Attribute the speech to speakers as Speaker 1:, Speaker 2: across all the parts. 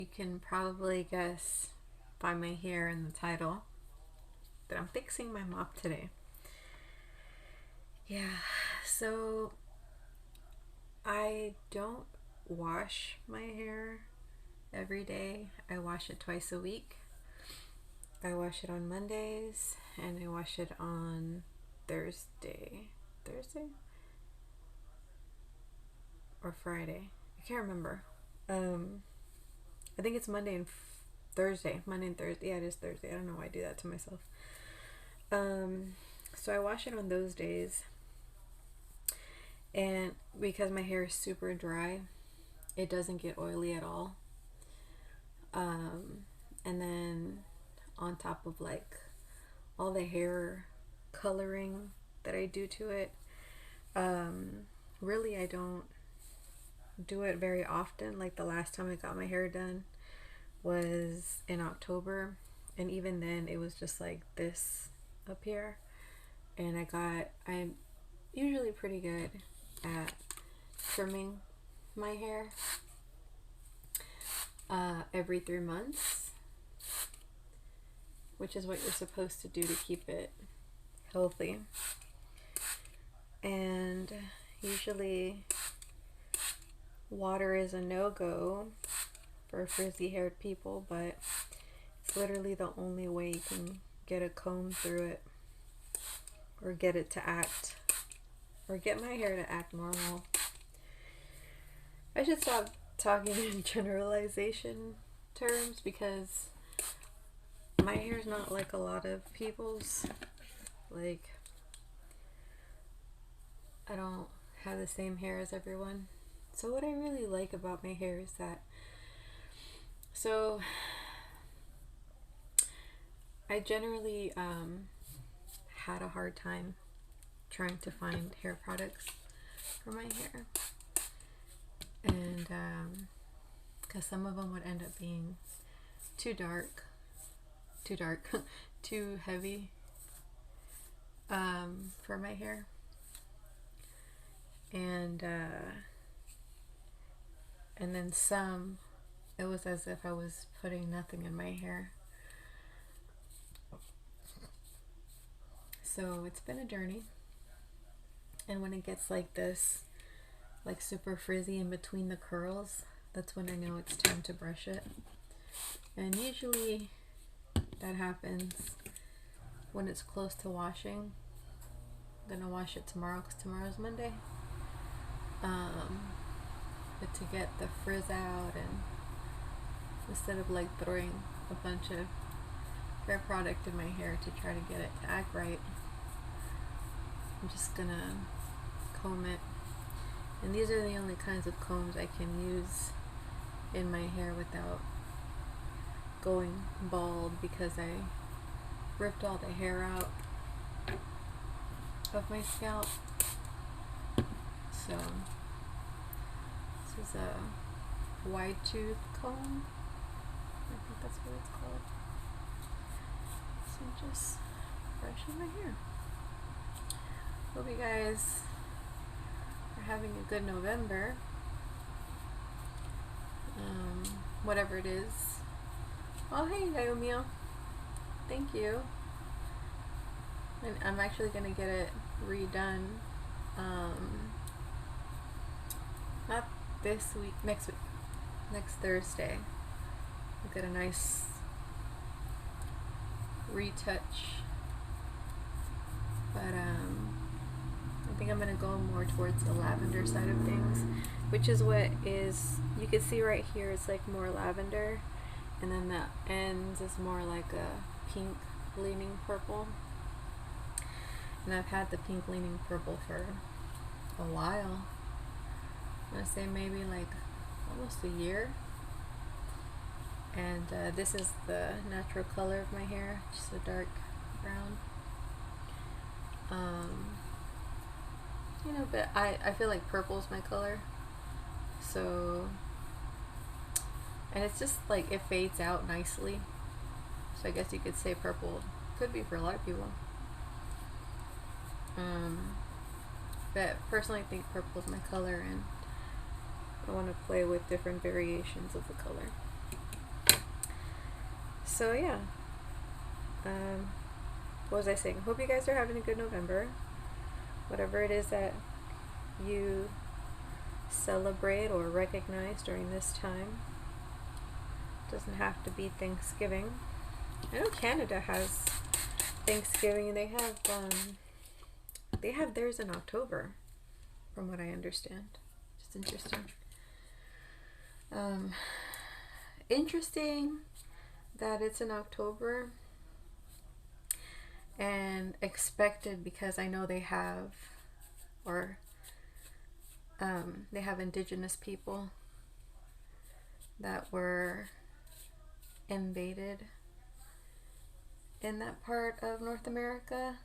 Speaker 1: You can probably guess by my hair and the title that I'm fixing my mop today. Yeah, so I don't wash my hair every day. I wash it twice a week. I wash it on Mondays and I wash it on Thursday. Thursday? Or Friday? I can't remember. I think it's Monday and Thursday. Monday and Thursday. Yeah, it is Thursday. I don't know why I do that to myself. So I wash it on those days. And because my hair is super dry, it doesn't get oily at all. And then on top of like all the hair coloring that I do to it, really I don't do it very often. Like the last time I got my hair done was in October, and even then it was just like this up here. And I'm usually pretty good at trimming my hair every 3 months, which is what you're supposed to do to keep it healthy. And usually water is a no-go for frizzy haired people, but it's literally the only way you can get a comb through it or get it to act, or get my hair to act normal. I should stop talking in generalization terms because my hair's not like a lot of people's. Like, I don't have the same hair as everyone. So what I really like about my hair is that, so I generally had a hard time trying to find hair products for my hair, and because some of them would end up being too dark, too heavy for my hair, and then some, it was as if I was putting nothing in my hair. So it's been a journey. And when it gets like this, like super frizzy in between the curls, that's when I know it's time to brush it. And usually that happens when it's close to washing. I'm gonna wash it tomorrow because tomorrow's Monday. But to get the frizz out, and instead of like throwing a bunch of hair product in my hair to try to get it to act right, I'm just gonna comb it. And these are the only kinds of combs I can use in my hair without going bald, because I ripped all the hair out of my scalp. So this is a wide tooth comb. I think that's what it's called. So I'm just brushing my hair. Hope you guys are having a good November. Whatever it is. Oh, hey, Naomio. Thank you. And I'm actually going to get it redone. Not this week, next week. Next Thursday. I'll get a nice retouch. But, I think I'm going to go more towards the lavender side of things, which is what is, you can see right here, it's like more lavender, and then the ends is more like a pink leaning purple. And I've had the pink leaning purple for a while. I'm going to say maybe like almost a year. And this is the natural color of my hair, just a dark brown. You know, but I feel like purple is my color. So, and it's just like, it fades out nicely. So I guess you could say purple could be for a lot of people. But personally I think purple is my color, and I want to play with different variations of the color. So yeah, what was I saying? Hope you guys are having a good November. Whatever it is that you celebrate or recognize during this time. Doesn't have to be Thanksgiving. I know Canada has Thanksgiving, and they have theirs in October, from what I understand. Just interesting. Interesting that it's in October, and expected because I know they have indigenous people that were invaded in that part of North America.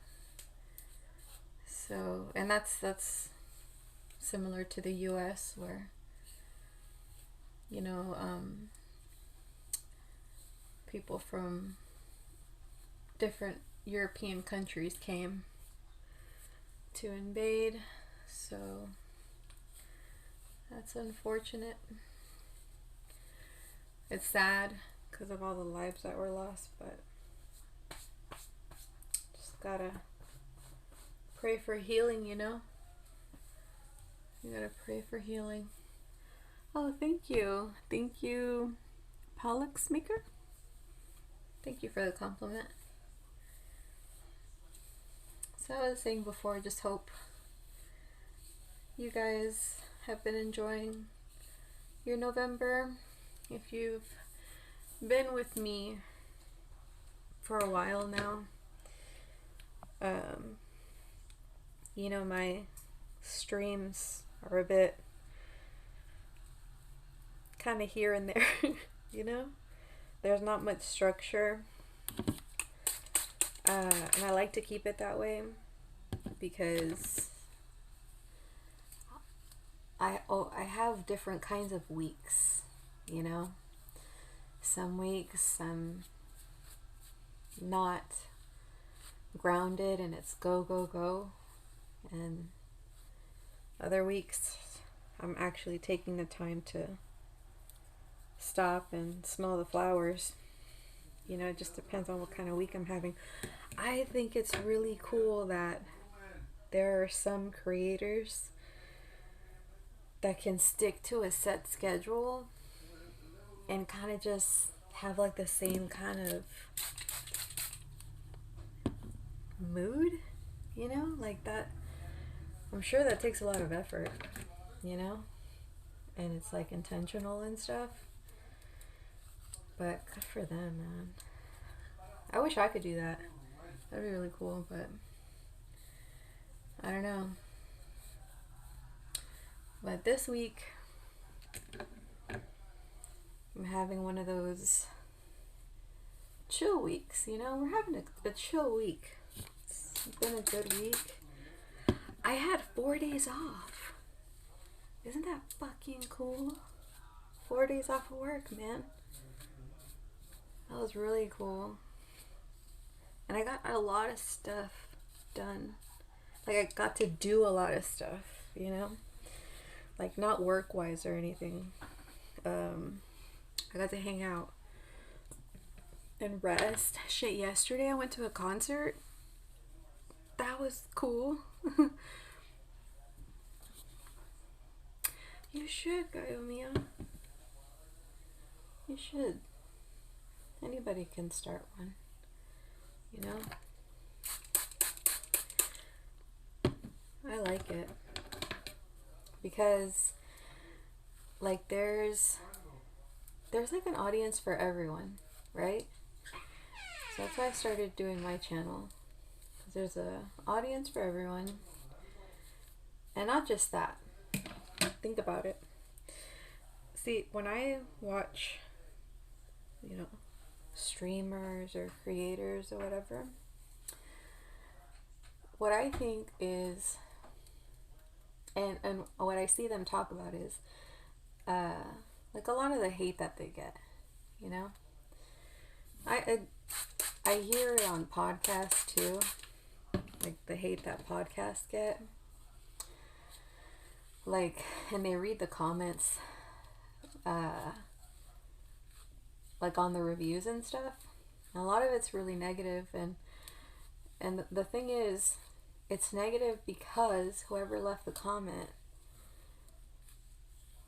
Speaker 1: So, and that's similar to the US, where people from different European countries came to invade. So that's unfortunate. It's sad because of all the lives that were lost, but just gotta pray for healing, You gotta pray for healing. Oh, thank you. Thank you, Pollux Maker. Thank you for the compliment. So I was saying before, just hope you guys have been enjoying your November. If you've been with me for a while now, my streams are a bit kind of here and there. There's not much structure, and I like to keep it that way because I have different kinds of weeks. Some weeks I'm not grounded and it's go go go, and other weeks I'm actually taking the time to stop and smell the flowers. It just depends on what kind of week I'm having. I think it's really cool that there are some creators that can stick to a set schedule and kind of just have like the same kind of mood, like that. I'm sure that takes a lot of effort, and it's like intentional and stuff, but good for them, man. I wish I could do that. That'd be really cool, but I don't know. But this week I'm having one of those chill weeks, We're having a chill week. It's been a good week. I had 4 days off. Isn't that fucking cool? 4 days off of work, man. That was really cool. And I got a lot of stuff done. Like, I got to do a lot of stuff, Like, not work-wise or anything. I got to hang out and rest. Shit, yesterday I went to a concert. That was cool. You should, Gayomiya. You should. Anybody can start one. I like it. Because, like, there's like an audience for everyone, right? So that's why I started doing my channel. There's a audience for everyone. And not just that. Think about it. See, when I watch, streamers or creators or whatever, what I think is, and what I see them talk about is, like a lot of the hate that they get, I hear it on podcasts too, like the hate that podcasts get, like, and they read the comments, like on the reviews and stuff, A lot of it's really negative, and the thing is, it's negative because whoever left the comment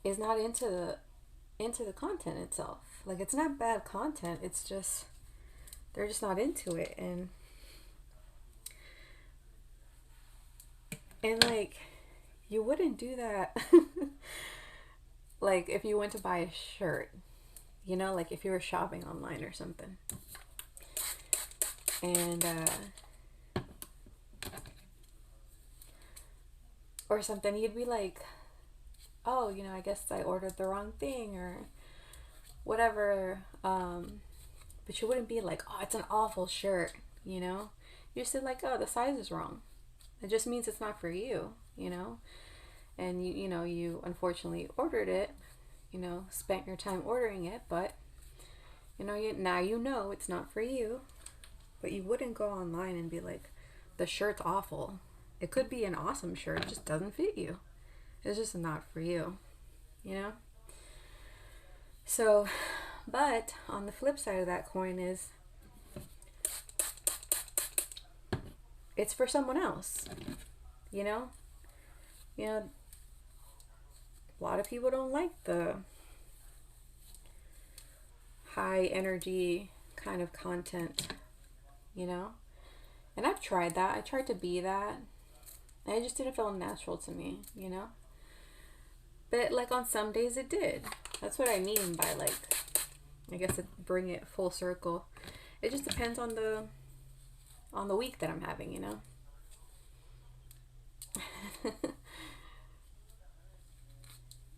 Speaker 1: is not into the content itself. Like, it's not bad content, it's just they're just not into it. And like, you wouldn't do that like if you went to buy a shirt, you know, like if you were shopping online or something, and or something, you'd be like, oh, you know, I guess I ordered the wrong thing or whatever. But you wouldn't be like, oh, it's an awful shirt, you know. You just said like, oh, the size is wrong. It just means it's not for you, you know. And you know, you unfortunately ordered it, you know, spent your time ordering it, but you know, now you know it's not for you. But you wouldn't go online and be like, the shirt's awful. It could be an awesome shirt, it just doesn't fit you. It's just not for you, you know? So, but on the flip side of that coin is, it's for someone else, you know? You know, a lot of people don't like the high energy kind of content, you know? And I've tried that. I tried to be that. And it just didn't feel natural to me, you know? But like on some days it did. That's what I mean by like, I guess to bring it full circle. It just depends on the week that I'm having, you know?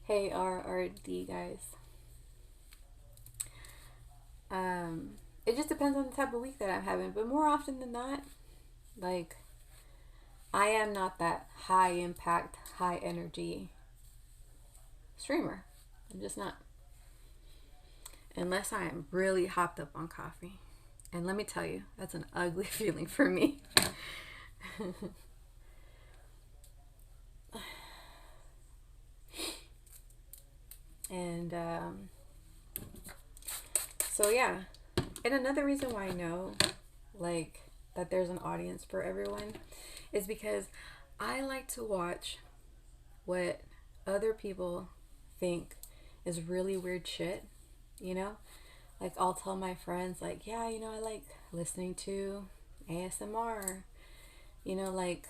Speaker 1: Hey RRD guys. It just depends on the type of week that I'm having, but more often than not, like, I am not that high impact, high energy streamer. I'm just not. Unless I am really hopped up on coffee. And let me tell you, that's an ugly feeling for me. And so yeah. And another reason why I know like that there's an audience for everyone is because I like to watch what other people think is really weird shit, you know? Like, I'll tell my friends, like, yeah, you know, I like listening to ASMR, you know, like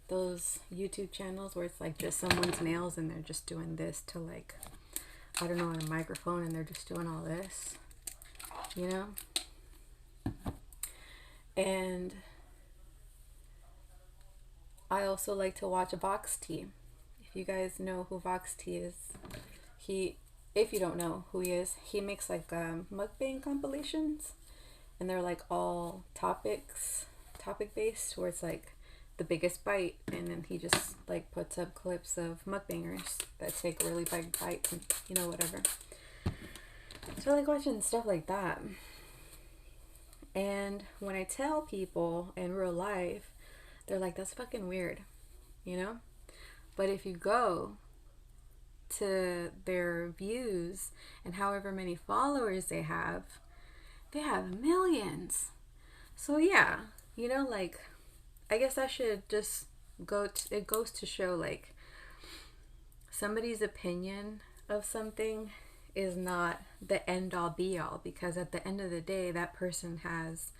Speaker 1: those YouTube channels where it's like just someone's nails and they're just doing this to like, I don't know, on a microphone, and they're just doing all this, you know? And I also like to watch Vox T. If you guys know who Vox T is, if you don't know who he is, he makes like mukbang compilations, and they're like all topic based, where it's like the biggest bite, and then he just like puts up clips of mukbangers that take really big bites and, you know, whatever. So I like watching stuff like that. And when I tell people in real life, they're like, that's fucking weird, you know? But if you go to their views and however many followers they have millions. So yeah, you know, like, I guess I should just it goes to show, like, somebody's opinion of something is not the end all be all, because at the end of the day, that person has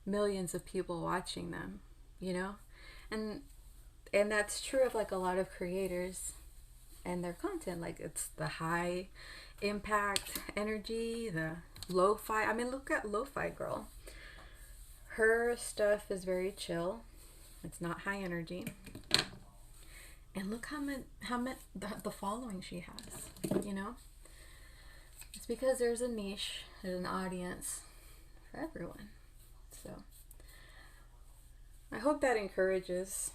Speaker 1: millions of people watching them, you know? And that's true of like a lot of creators and their content. Like, it's the high impact energy, the lo-fi. I mean, look at Lo-Fi Girl. Her stuff is very chill. It's not high energy. And look how much the following she has, you know? It's because there's a niche, there's an audience for everyone. So I hope that encourages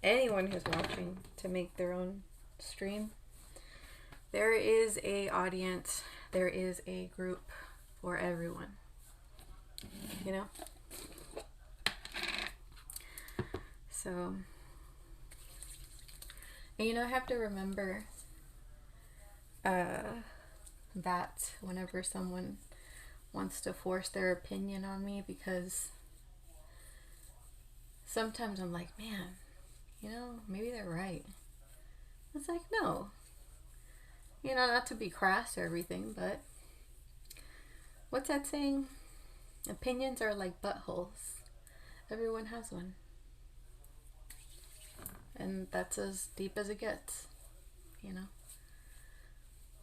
Speaker 1: anyone who's watching to make their own stream. There is a audience, there is a group for everyone, you know? So, and you know, I have to remember that whenever someone wants to force their opinion on me, because sometimes I'm like, man, maybe they're right. It's like, no. Not to be crass or everything, but what's that saying? Opinions are like buttholes. Everyone has one. And that's as deep as it gets.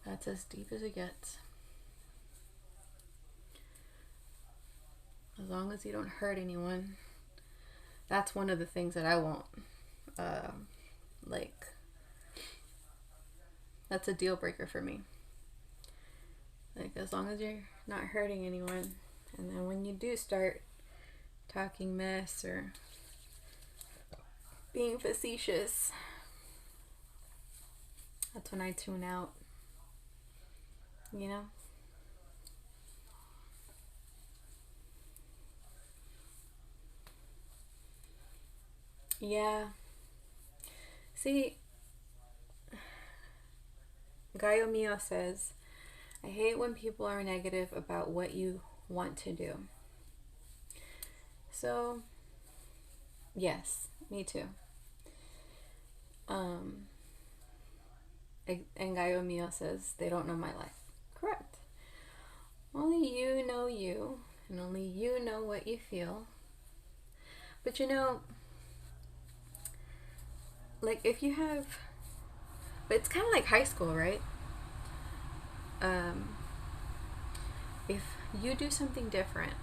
Speaker 1: That's as deep as it gets. As long as you don't hurt anyone. That's one of the things that I won't. That's a deal breaker for me. Like, as long as you're not hurting anyone. And then when you do start talking mess or being facetious, that's when I tune out. Yeah. See, Gallo Mio says, I hate when people are negative about what you want to do. So, yes, me too. And Gallo Mio says, they don't know my life. Correct. Only you know you, and only you know what you feel. But like, if you have, but it's kind of like high school, right? If you do something different,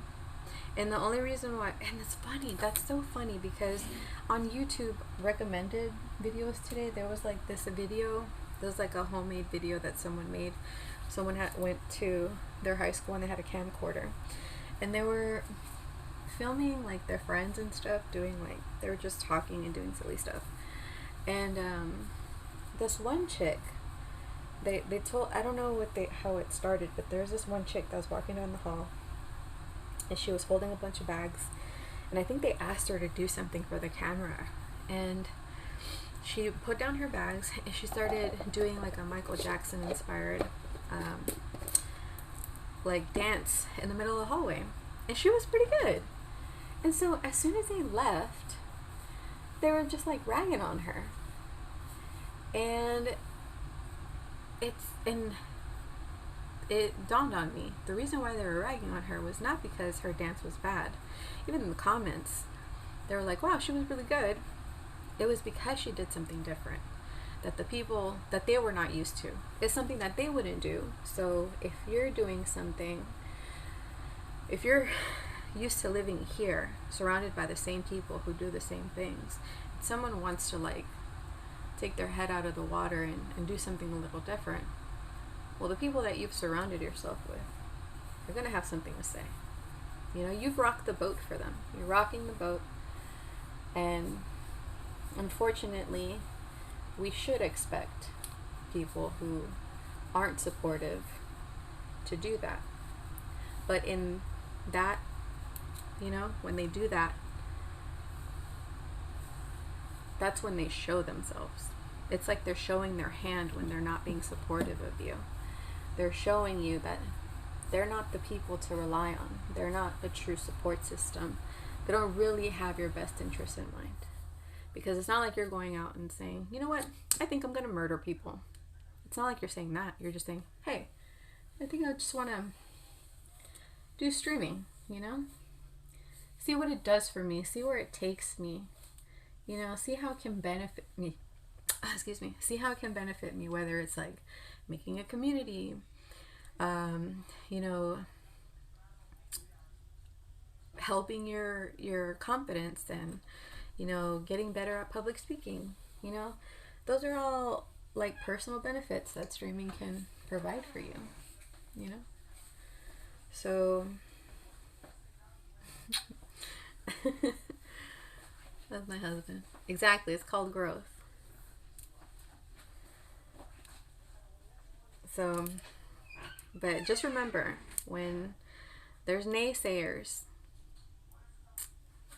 Speaker 1: and the only reason why, and it's funny, that's so funny, because on YouTube recommended videos today, there was like this video, there was like a homemade video that someone made. Someone went to their high school and they had a camcorder, and they were filming like their friends and stuff, doing like, they were just talking and doing silly stuff. And this one chick, they told, I don't know how it started, but there's this one chick that was walking down the hall, and she was holding a bunch of bags, and I think they asked her to do something for the camera, and she put down her bags and she started doing like a Michael Jackson inspired like dance in the middle of the hallway, and she was pretty good. And so as soon as they left, they were just like ragging on her, and it dawned on me, the reason why they were ragging on her was not because her dance was bad. Even in the comments, they were like, wow, she was really good. It was because she did something different that the people that they were not used to. It's something that they wouldn't do. So if you're doing something, if you're used to living here surrounded by the same people who do the same things, and someone wants to like take their head out of the water and do something a little different, well, the people that you've surrounded yourself with are going to have something to say. You've rocked the boat for them. You're rocking the boat, and unfortunately, we should expect people who aren't supportive to do that. But in that, when they do that, that's when they show themselves. It's like they're showing their hand when they're not being supportive of you. They're showing you that they're not the people to rely on. They're not a true support system. They don't really have your best interests in mind. Because it's not like you're going out and saying, you know what, I think I'm going to murder people. It's not like you're saying that. You're just saying, hey, I think I just want to do streaming, See what it does for me. See where it takes me. See how it can benefit me. See how it can benefit me, whether it's like making a community, helping your confidence, and getting better at public speaking. Those are all like personal benefits that streaming can provide for you. So that's my husband. Exactly, it's called growth. So, but just remember, when there's naysayers,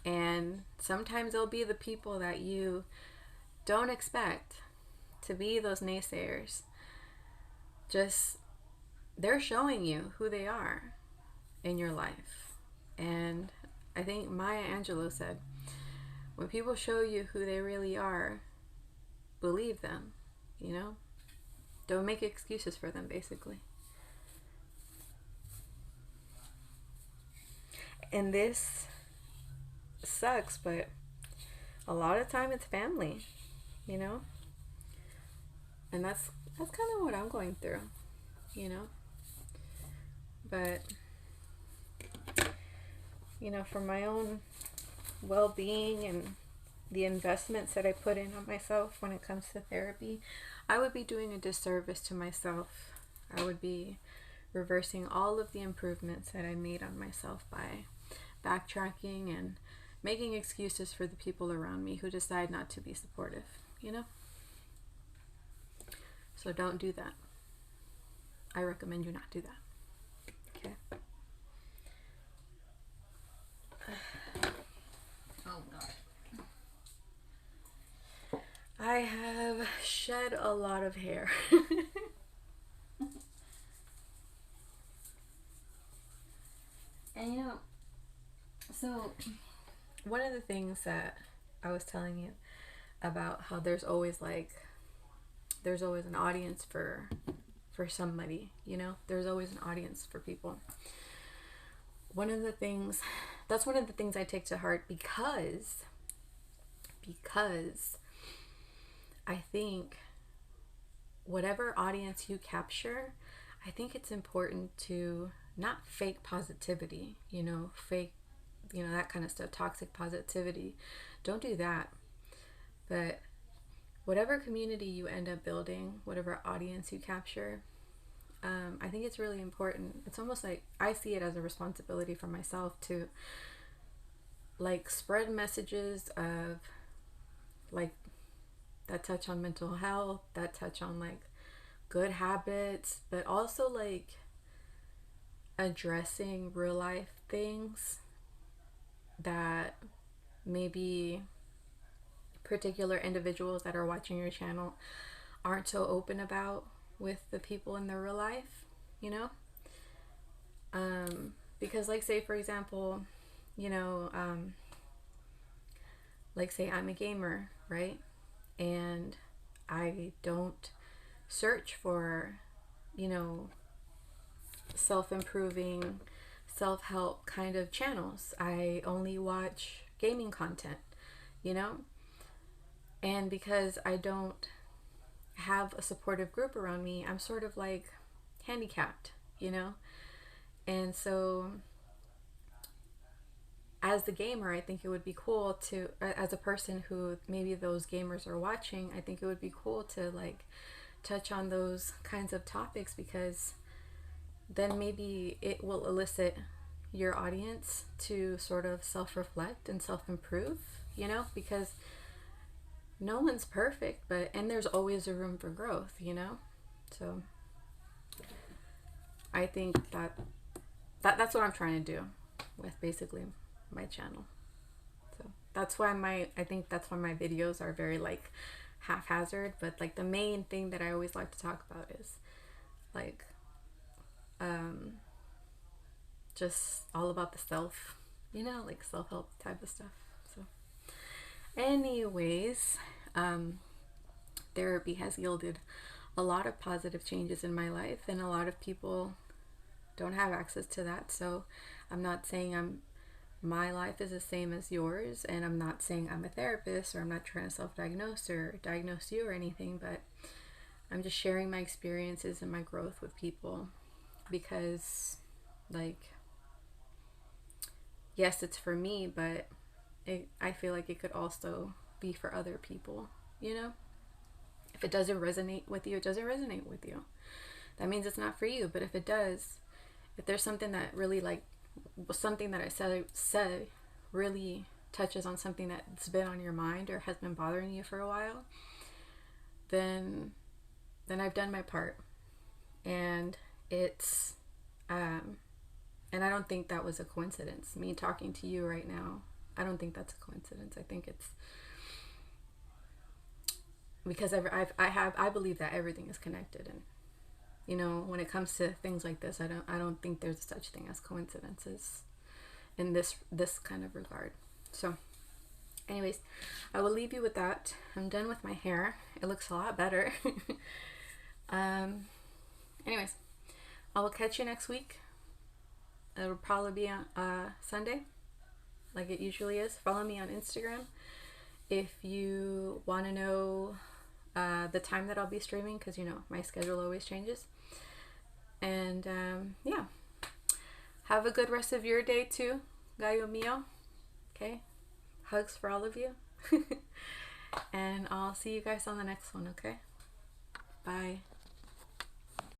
Speaker 1: and sometimes they'll be the people that you don't expect to be those naysayers, just, they're showing you who they are. in your life. And I think Maya Angelou said, when people show you who they really are, believe them, you know? Don't make excuses for them, basically. And this sucks, but a lot of time it's family, you know? And that's kind of what I'm going through, you know? But, you know, for my own well-being and the investments that I put in on myself when it comes to therapy, I would be doing a disservice to myself. I would be reversing all of the improvements that I made on myself by backtracking and making excuses for the people around me who decide not to be supportive, you know? So don't do that. I recommend you not do that. Okay? Oh God. I have shed a lot of hair. And you know, so one of the things that I was telling you about how there's always an audience for somebody, you know? There's always an audience for people. That's one of the things I take to heart because I think whatever audience you capture, I think it's important to not fake positivity, you know, that kind of stuff, toxic positivity. Don't do that. But whatever community you end up building, whatever audience you capture, I think it's really important. It's almost like I see it as a responsibility for myself to like spread messages of like that touch on mental health, that touch on like good habits, but also like addressing real life things that maybe particular individuals that are watching your channel aren't so open about with the people in their real life, you know? Because like say for example, you know, like say I'm a gamer, right? And I don't search for, you know, self-improving, self-help kind of channels. I only watch gaming content, you know? And because I don't have a supportive group around me, I'm sort of like handicapped, you know? And so as the gamer, I think it would be cool to, as a person who maybe those gamers are watching, I think it would be cool to like touch on those kinds of topics, because then maybe it will elicit your audience to sort of self-reflect and self-improve, you know, because no one's perfect, and there's always a room for growth, you know? So I think that's what I'm trying to do with basically my channel. So I think that's why my videos are very like haphazard, but like the main thing that I always like to talk about is like just all about the self, you know, like self-help type of stuff. So anyways, therapy has yielded a lot of positive changes in my life, and a lot of people don't have access to that. So I'm not saying my life is the same as yours, and I'm not saying I'm a therapist, or I'm not trying to self-diagnose or diagnose you or anything, but I'm just sharing my experiences and my growth with people, because like, yes, it's for me, but I feel like it could also be for other people, you know? If it doesn't resonate with you, it doesn't resonate with you. That means it's not for you. But if it does, if there's something that really like, something that I said really touches on something that's been on your mind or has been bothering you for a while, then I've done my part. And it's and I don't think that was a coincidence. Me talking to you right now, I don't think that's a coincidence. I think it's because I believe that everything is connected, and you know, when it comes to things like this, I don't think there's such thing as coincidences in this kind of regard. So anyways, I will leave you with that. I'm done with my hair. It looks a lot better. Anyways, I will catch you next week. It'll probably be on Sunday, like it usually is. Follow me on Instagram if you want to know the time that I'll be streaming, because you know my schedule always changes. And yeah, have a good rest of your day too, gallo mio. Okay, hugs for all of you. And I'll see you guys on the next one. Okay, bye.